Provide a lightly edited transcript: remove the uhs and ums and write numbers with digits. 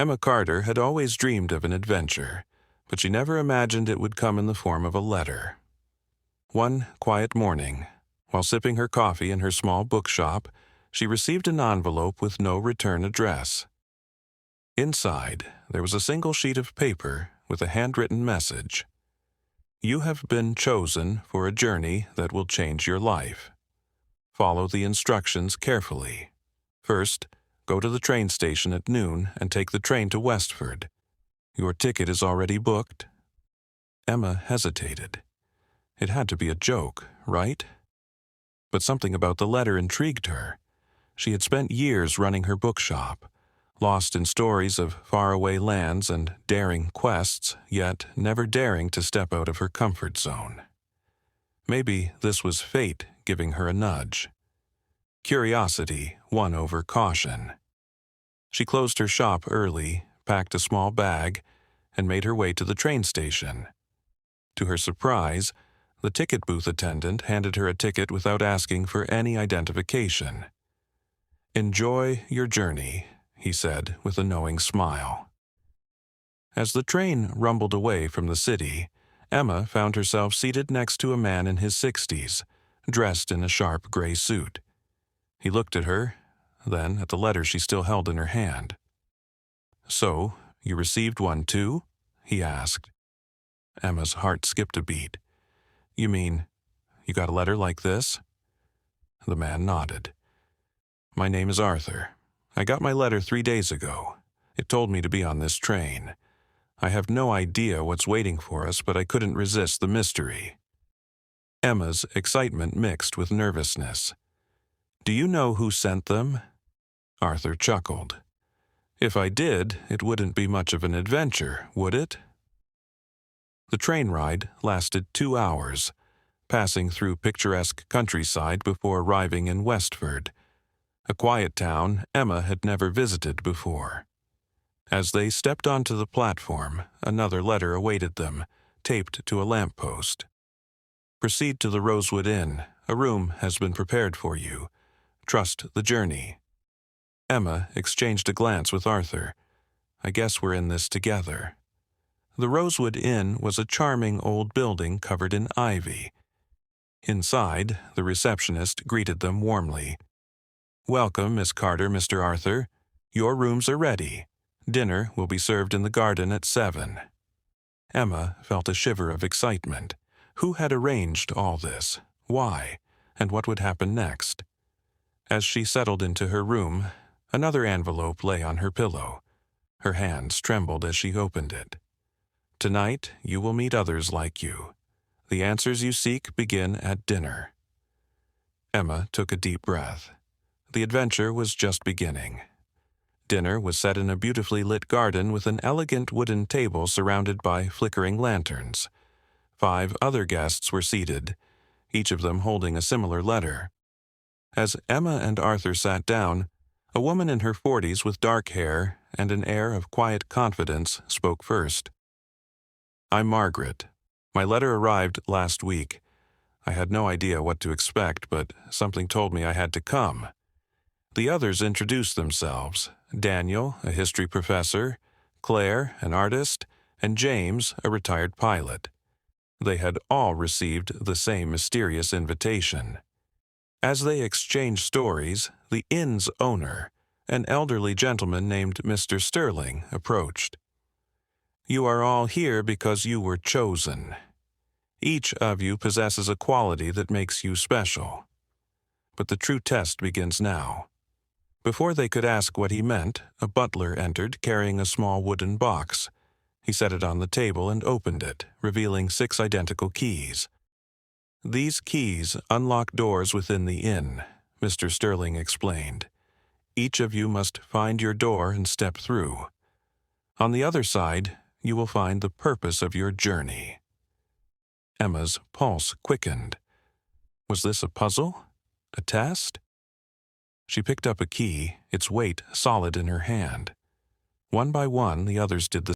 Emma Carter had always dreamed of an adventure, but she never imagined it would come in the form of a letter. One quiet morning, while sipping her coffee in her small bookshop, she received an envelope with no return address. Inside, there was a single sheet of paper with a handwritten message. "You have been chosen for a journey that will change your life. Follow the instructions carefully. First, go to the train station at noon and take the train to Westford. Your ticket is already booked." Emma hesitated. It had to be a joke, right? But something about the letter intrigued her. She had spent years running her bookshop, lost in stories of faraway lands and daring quests, yet never daring to step out of her comfort zone. Maybe this was fate giving her a nudge. Curiosity won over caution. She closed her shop early, packed a small bag, and made her way to the train station. To her surprise, the ticket booth attendant handed her a ticket without asking for any identification. "Enjoy your journey," he said with a knowing smile. As the train rumbled away from the city, Emma found herself seated next to a man in his 60s, dressed in a sharp gray suit. He looked at her, then at the letter she still held in her hand. "So, you received one too?" he asked. Emma's heart skipped a beat. "You mean, you got a letter like this?" The man nodded. "My name is Arthur. I got my letter 3 days ago. It told me to be on this train. I have no idea what's waiting for us, but I couldn't resist the mystery." Emma's excitement mixed with nervousness. "Do you know who sent them?" Arthur chuckled. "If I did, it wouldn't be much of an adventure, would it?" The train ride lasted 2 hours, passing through picturesque countryside before arriving in Westford, a quiet town Emma had never visited before. As they stepped onto the platform, another letter awaited them, taped to a lamppost. "Proceed to the Rosewood Inn. A room has been prepared for you. Trust the journey." Emma exchanged a glance with Arthur. "I guess we're in this together." The Rosewood Inn was a charming old building covered in ivy. Inside, the receptionist greeted them warmly. "Welcome, Miss Carter, Mr. Arthur. Your rooms are ready. Dinner will be served in the garden at 7. Emma felt a shiver of excitement. Who had arranged all this? Why? And what would happen next? As she settled into her room, another envelope lay on her pillow. Her hands trembled as she opened it. "Tonight, you will meet others like you. The answers you seek begin at dinner." Emma took a deep breath. The adventure was just beginning. Dinner was set in a beautifully lit garden with an elegant wooden table surrounded by flickering lanterns. 5 other guests were seated, each of them holding a similar letter. As Emma and Arthur sat down, a woman in her 40s with dark hair and an air of quiet confidence spoke first. "I'm Margaret. My letter arrived last week. I had no idea what to expect, but something told me I had to come." The others introduced themselves: Daniel, a history professor, Claire, an artist, and James, a retired pilot. They had all received the same mysterious invitation. As they exchanged stories, the inn's owner, an elderly gentleman named Mr. Sterling, approached. "You are all here because you were chosen. Each of you possesses a quality that makes you special. But the true test begins now." Before they could ask what he meant, a butler entered carrying a small wooden box. He set it on the table and opened it, revealing 6 identical keys. "These keys unlock doors within the inn," Mr. Sterling explained. "Each of you must find your door and step through. On the other side, you will find the purpose of your journey." Emma's pulse quickened. Was this a puzzle? A test? She picked up a key, its weight solid in her hand. One by one, the others did the